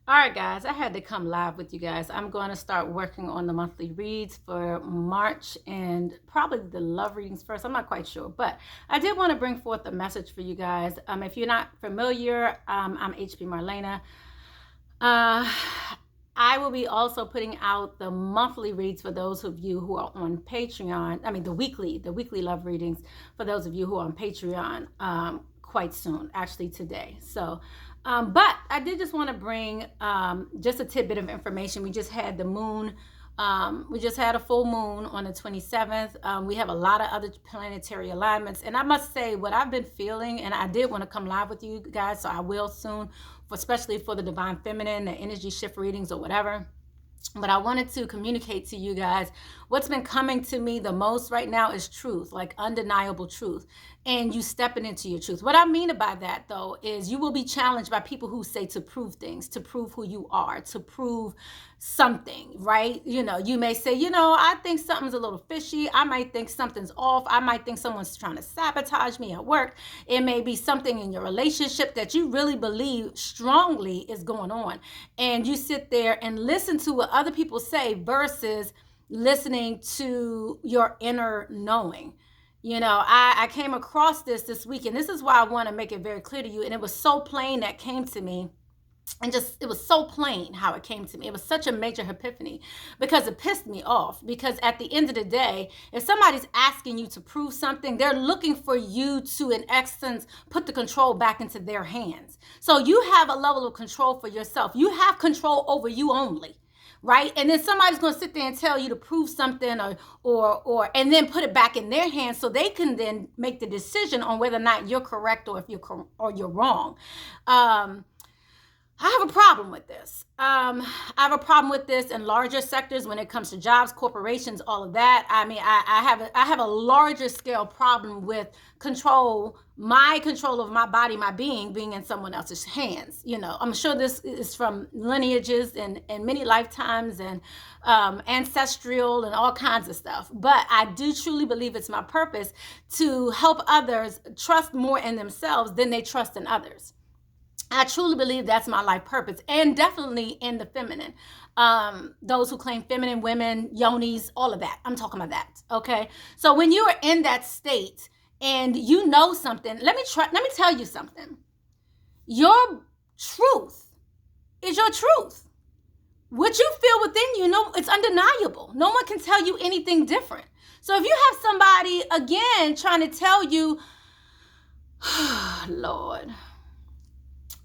All right, guys, I had to come live with you guys. I'm going to start working on the monthly reads for March and probably the love readings first. I'm not quite sure, but I did want to bring forth a message for you guys. If you're not familiar, I'm HB Marlana. Uh, I will be also putting out the monthly reads for those of you who are on Patreon. I mean, the weekly love readings for those of you who are on Patreon quite soon, actually today. So, but I did just want to bring just a tidbit of information. We just had the moon. We just had a full moon on the 27th. We have a lot of other planetary alignments. And I must say, what I've been feeling, and I did want to come live with you guys, so I will soon, especially for the Divine Feminine, the energy shift readings or whatever. But I wanted to communicate to you guys what's been coming to me the most right now is truth, like undeniable truth, and you stepping into your truth. What I mean by that, though, is you will be challenged by people who say to prove things, to prove who you are, to prove something, right? You may say, I think something's a little fishy. I might think something's off. I might think someone's trying to sabotage me at work. It may be something in your relationship that you really believe strongly is going on. And you sit there and listen to what other people say versus listening to your inner knowing. I came across this week, and this is why I want to make it very clear to you. And it was so plain that came to me. And just, it was so plain how it came to me. It was such a major epiphany because it pissed me off. Because at the end of the day, if somebody's asking you to prove something, they're looking for you to, in essence, put the control back into their hands. So you have a level of control for yourself. You have control over you only. Right? And then somebody's going to sit there and tell you to prove something or and then put it back in their hands so they can then make the decision on whether or not you're correct or if you're wrong. I have a problem with this. I have a problem with this in larger sectors when it comes to jobs, corporations, all of that. I mean, I have a larger scale problem with my control of my body, my being in someone else's hands. I'm sure this is from lineages and many lifetimes and ancestral and all kinds of stuff. But I do truly believe it's my purpose to help others trust more in themselves than they trust in others. I truly believe that's my life purpose, and definitely in the feminine. Those who claim feminine, women, yonis, all of that. I'm talking about that. Okay. So when you are in that state and you know something, let me tell you something. Your truth is your truth. What you feel within you, it's undeniable. No one can tell you anything different. So if you have somebody again trying to tell you, Lord.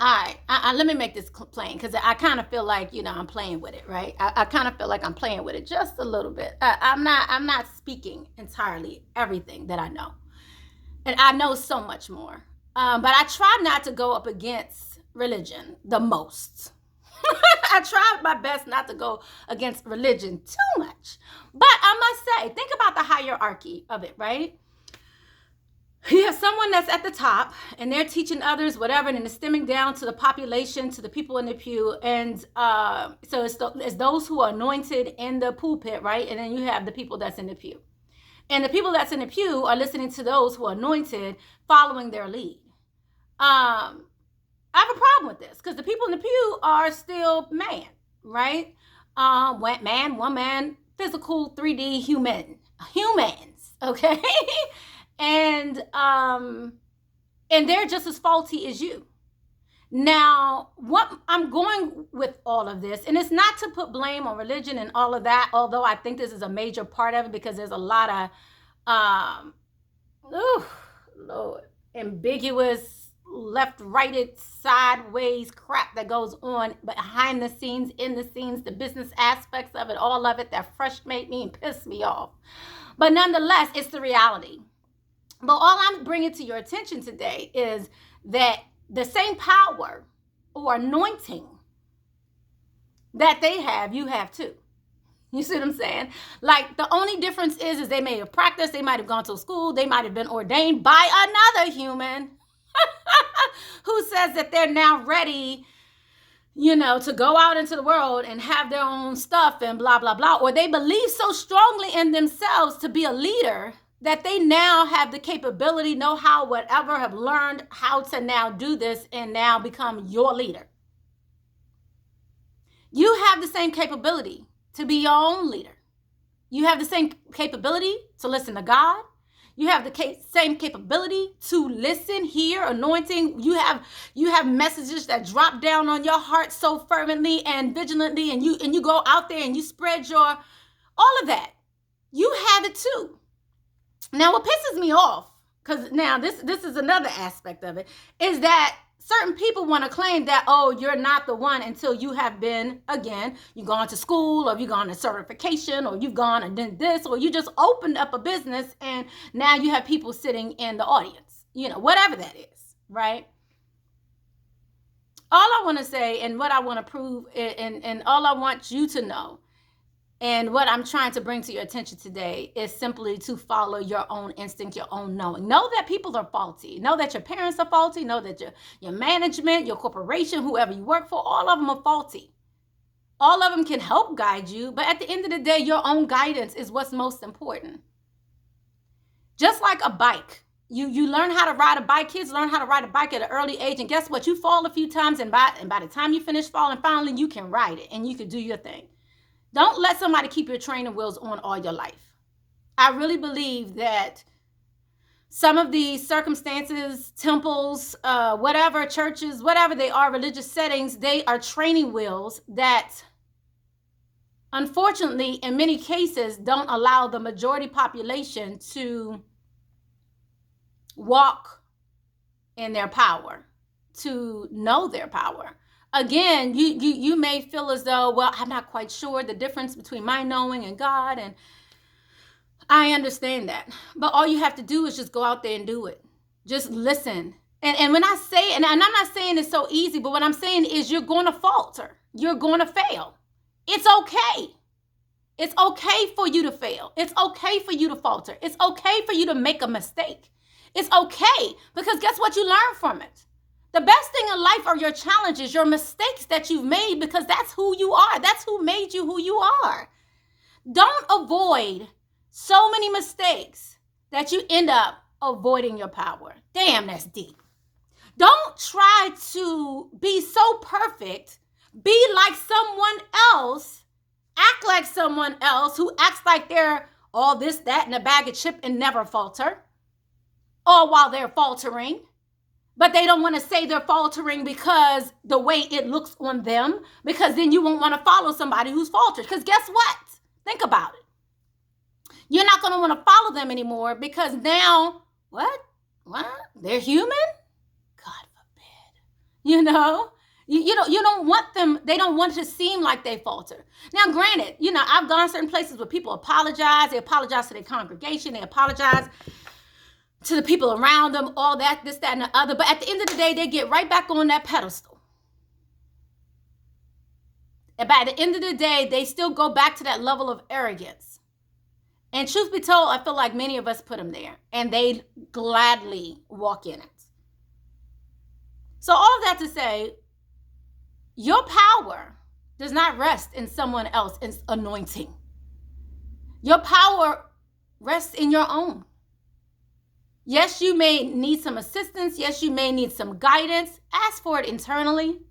All right, let me make this plain because I kind of feel like, I'm playing with it, right? I kind of feel like I'm playing with it just a little bit. I'm not speaking entirely everything that I know. And I know so much more. But I try not to go up against religion the most. I try my best not to go against religion too much. But I must say, think about the hierarchy of it, right? You have someone that's at the top and they're teaching others whatever, and it's stemming down to the population, to the people in the pew. And so it's those who are anointed in the pulpit, right? And then you have the people that's in the pew. And the people that's in the pew are listening to those who are anointed, following their lead. I have a problem with this because the people in the pew are still man, right? Man, woman, physical, 3D humans, okay? And they're just as faulty as you. Now, what I'm going with all of this, and it's not to put blame on religion and all of that, although I think this is a major part of it because there's a lot of, Lord, ambiguous, left-righted, sideways crap that goes on behind the scenes, in the scenes, the business aspects of it, all of it that frustrate me and piss me off. But nonetheless, it's the reality. But all I'm bringing to your attention today is that the same power or anointing that they have, you have too. You see what I'm saying? Like, the only difference is they may have practiced, they might have gone to school, they might have been ordained by another human who says that they're now ready, to go out into the world and have their own stuff and blah, blah, blah. Or they believe so strongly in themselves to be a leader that they now have the capability, know-how, whatever, have learned how to now do this and now become your leader. You have the same capability to be your own leader. You have the same capability to listen to God. You have the same capability to listen, hear, anointing. You have messages that drop down on your heart so fervently and vigilantly, and you go out there and you spread all of that. You have it too. Now, what pisses me off, because now this is another aspect of it, is that certain people want to claim that, oh, you're not the one until you have been, again, you've gone to school, or you've gone to certification, or you've gone and done this, or you just opened up a business and now you have people sitting in the audience, whatever that is, right? All I want to say, and what I want to prove, and all I want you to know, and what I'm trying to bring to your attention today, is simply to follow your own instinct, your own knowing. Know that people are faulty. Know that your parents are faulty. Know that your management, your corporation, whoever you work for, all of them are faulty. All of them can help guide you, but at the end of the day, your own guidance is what's most important. Just like a bike. You learn how to ride a bike. Kids learn how to ride a bike at an early age, and guess what? You fall a few times, and by the time you finish falling, finally you can ride it, and you can do your thing. Don't let somebody keep your training wheels on all your life. I really believe that some of these circumstances, temples, whatever, churches, whatever they are, religious settings, they are training wheels that, unfortunately, in many cases, don't allow the majority population to walk in their power, to know their power. Again, you may feel as though, well, I'm not quite sure the difference between my knowing and God, and I understand that. But all you have to do is just go out there and do it. Just listen. And when I say, and I'm not saying it's so easy, but what I'm saying is you're going to falter. You're going to fail. It's okay. It's okay for you to fail. It's okay for you to falter. It's okay for you to make a mistake. It's okay, because guess what? You learn from it. The best thing in life are your challenges, your mistakes that you've made, because that's who you are. That's who made you who you are. Don't avoid so many mistakes that you end up avoiding your power. Damn, that's deep. Don't try to be so perfect, be like someone else, act like someone else who acts like they're all this, that, and a bag of chips and never falter, all while they're faltering. But they don't want to say they're faltering because the way it looks on them, because then you won't want to follow somebody who's faltered. Because guess what? Think about it. You're not going to want to follow them anymore, because now, what? They're human? God forbid. You don't want them, they don't want to seem like they falter. Now, granted, I've gone certain places where people apologize. They apologize to their congregation. They apologize to the people around them, all that, this, that, and the other. But at the end of the day, they get right back on that pedestal. And by the end of the day, they still go back to that level of arrogance. And truth be told, I feel like many of us put them there, and they gladly walk in it. So all of that to say, your power does not rest in someone else's anointing. Your power rests in your own. Yes, you may need some assistance. Yes, you may need some guidance. Ask for it internally.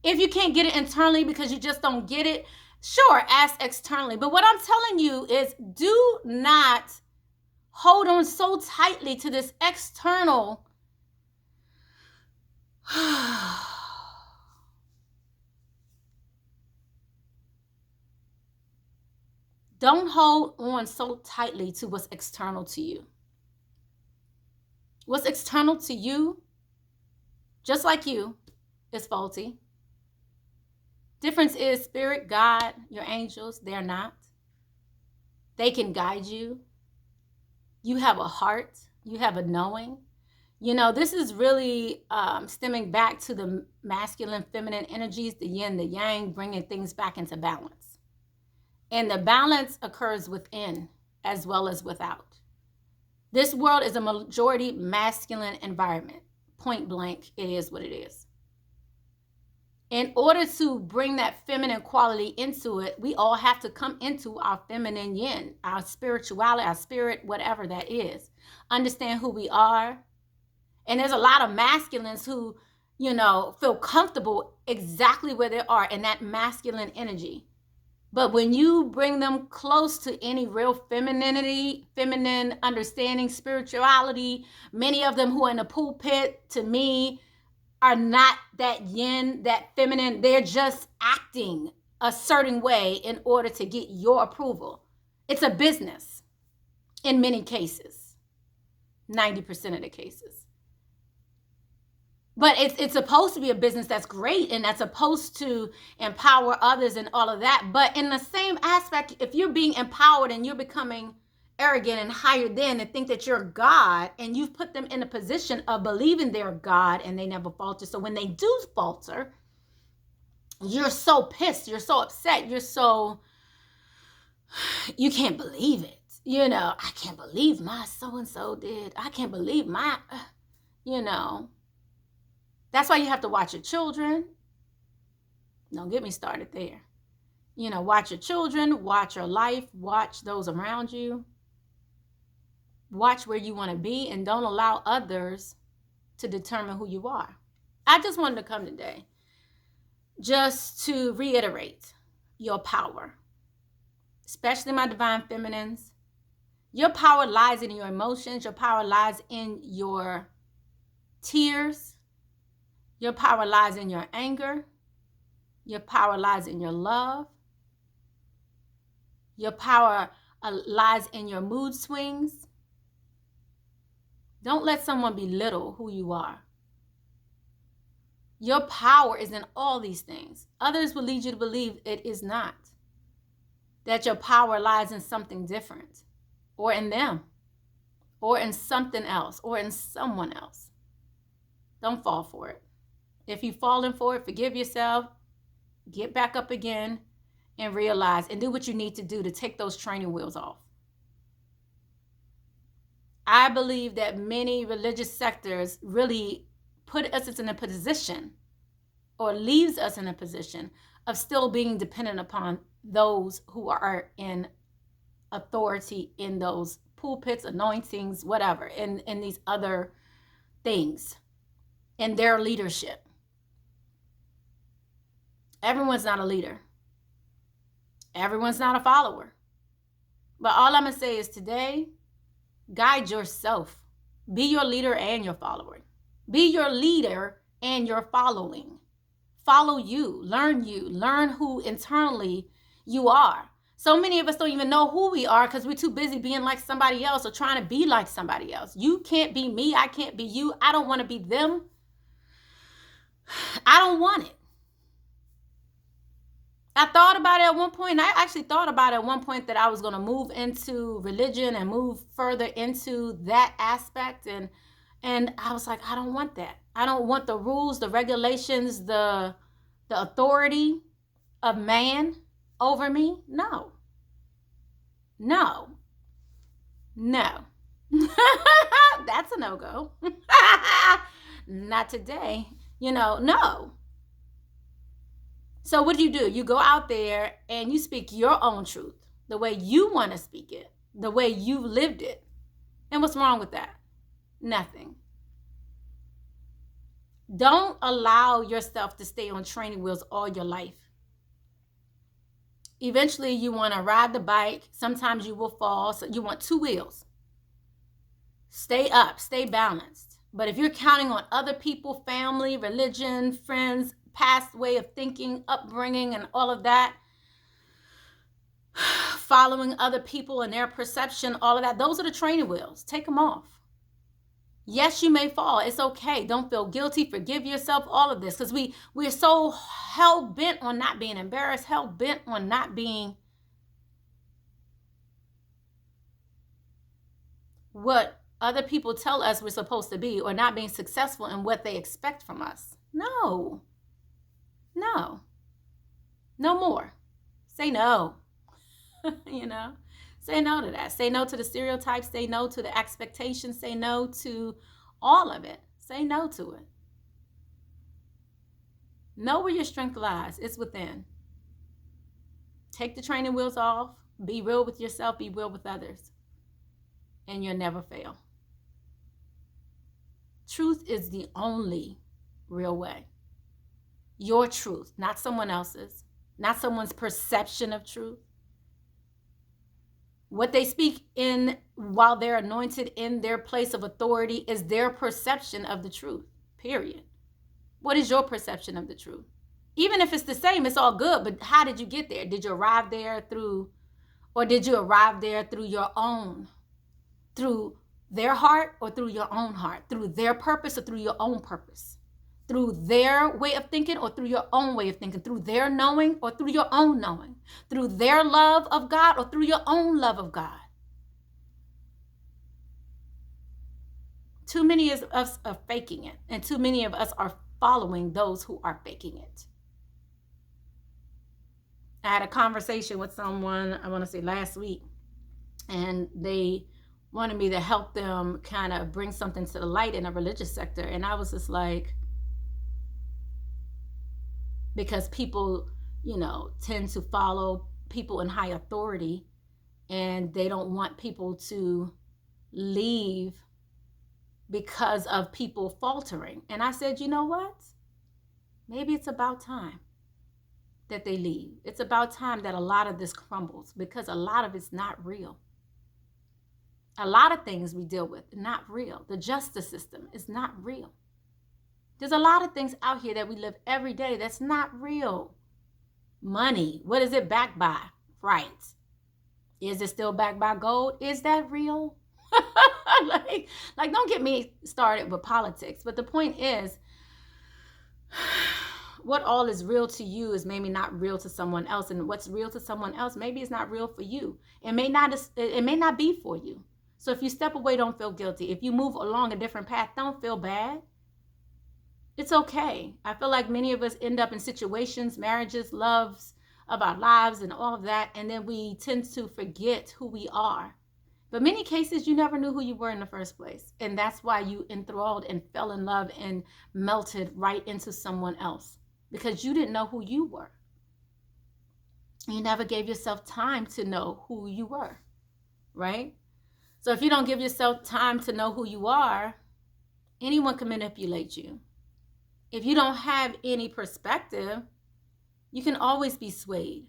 If you can't get it internally because you just don't get it, sure, ask externally. But what I'm telling you is, do not hold on so tightly to this external don't hold on so tightly to what's external to you. What's external to you, just like you, is faulty. Difference is spirit, God, your angels, they're not. They can guide you. You have a heart. You have a knowing. This is really stemming back to the masculine, feminine energies, the yin, the yang, bringing things back into balance. And the balance occurs within as well as without. This world is a majority masculine environment. Point blank, it is what it is. In order to bring that feminine quality into it, we all have to come into our feminine yin, our spirituality, our spirit, whatever that is. Understand who we are. And there's a lot of masculines who feel comfortable exactly where they are in that masculine energy. But when you bring them close to any real femininity, feminine understanding, spirituality, many of them who are in the pulpit, to me, are not that yin, that feminine. They're just acting a certain way in order to get your approval. It's a business in many cases, 90% of the cases. But it's supposed to be a business that's great, and that's supposed to empower others and all of that. But in the same aspect, if you're being empowered and you're becoming arrogant and higher than and think that you're God, and you've put them in a position of believing they're God and they never falter. So when they do falter, you're so pissed, you're so upset, you can't believe it. I can't believe my so-and-so did. I can't believe my, That's why you have to watch your children. Don't get me started there. Watch your children, watch your life, watch those around you. Watch where you want to be, and don't allow others to determine who you are. I just wanted to come today just to reiterate your power, especially my divine feminines. Your power lies in your emotions. Your power lies in your tears. Your power lies in your anger. Your power lies in your love. Your power lies in your mood swings. Don't let someone belittle who you are. Your power is in all these things. Others will lead you to believe it is not. That your power lies in something different, or in them, or in something else, or in someone else. Don't fall for it. If you've fallen for it, forgive yourself, get back up again, and realize and do what you need to do to take those training wheels off. I believe that many religious sectors really put us in a position, or leaves us in a position, of still being dependent upon those who are in authority in those pulpits, anointings, whatever, in these other things, in their leadership. Everyone's not a leader. Everyone's not a follower. But all I'm going to say is today, guide yourself. Be your leader and your follower. Be your leader and your following. Follow you. Learn who internally you are. So many of us don't even know who we are because we're too busy being like somebody else or trying to be like somebody else. You can't be me. I can't be you. I don't want to be them. I don't want it. I thought about it at one point. I actually thought about it at one point that I was going to move into religion and move further into that aspect. And I was like, I don't want that. I don't want the rules, the regulations, the authority of man over me. No. That's a no-go. Not today. No. So what do? You go out there and you speak your own truth, the way you want to speak it, the way you've lived it. And what's wrong with that? Nothing. Don't allow yourself to stay on training wheels all your life. Eventually, you want to ride the bike. Sometimes you will fall. So you want two wheels. Stay up, stay balanced. But if you're counting on other people, family, religion, friends, past way of thinking, upbringing, and all of that, following other people and their perception, all of that, those are the training wheels. Take them off. Yes, you may fall. It's okay. Don't feel guilty. Forgive yourself, all of this. Because we're so hell-bent on not being embarrassed, hell-bent on not being what other people tell us we're supposed to be, or not being successful in what they expect from us. No more. Say no. Say no to that. Say no to the stereotypes. Say no to the expectations. Say no to all of it. Say no to it. Know where your strength lies. It's within. Take the training wheels off. Be real with yourself. Be real with others. And you'll never fail. Truth is the only real way. Your truth, not someone else's, not someone's perception of truth. What they speak in while they're anointed in their place of authority is their perception of the truth, period. What is your perception of the truth? Even if it's the same, it's all good, but how did you get there? Did you arrive there through your own, through their heart or through your own heart, through their purpose or through your own purpose, through their way of thinking or through your own way of thinking, through their knowing or through your own knowing, through their love of God or through your own love of God? Too many of us are faking it, and too many of us are following those who are faking it. I had a conversation with someone, I want to say last week, and they wanted me to help them kind of bring something to the light in a religious sector. And I was just like, because people, tend to follow people in high authority, and they don't want people to leave because of people faltering. And I said, you know what? Maybe it's about time that they leave. It's about time that a lot of this crumbles, because a lot of it's not real. A lot of things we deal with are not real. The justice system is not real. There's a lot of things out here that we live every day that's not real. Money, what is it backed by? Right. Is it still backed by gold? Is that real? like, don't get me started with politics. But the point is, what all is real to you is maybe not real to someone else, and what's real to someone else maybe is not real for you. It may not be for you. So if you step away, don't feel guilty. If you move along a different path, don't feel bad. It's okay. I feel like many of us end up in situations, marriages, loves of our lives and all of that, and then we tend to forget who we are. But many cases, you never knew who you were in the first place. And that's why you enthralled and fell in love and melted right into someone else, because you didn't know who you were. You never gave yourself time to know who you were, right? So if you don't give yourself time to know who you are, anyone can manipulate you. If you don't have any perspective, you can always be swayed.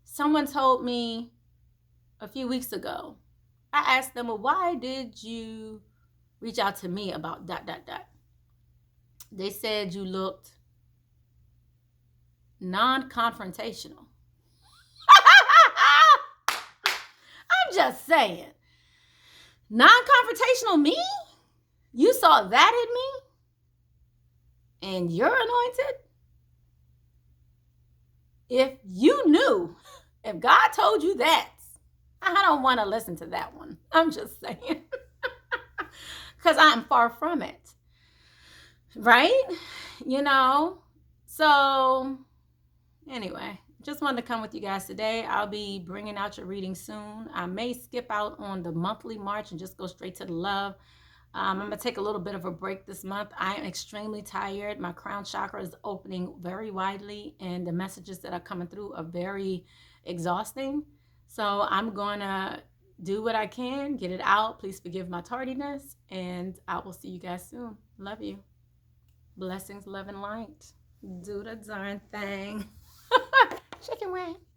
Someone told me a few weeks ago, I asked them, well, why did you reach out to me about ... They said you looked non-confrontational. I'm just saying. Non-confrontational me? You saw that in me? And you're anointed? If you knew, if God told you that, I don't want to listen to that one. I'm just saying. Because I'm far from it. Right? So anyway, just wanted to come with you guys today. I'll be bringing out your reading soon. I may skip out on the monthly March and just go straight to the love. I'm going to take a little bit of a break this month. I am extremely tired. My crown chakra is opening very widely, and the messages that are coming through are very exhausting. So I'm going to do what I can, get it out. Please forgive my tardiness, and I will see you guys soon. Love you. Blessings, love, and light. Do the darn thing. Chicken wing.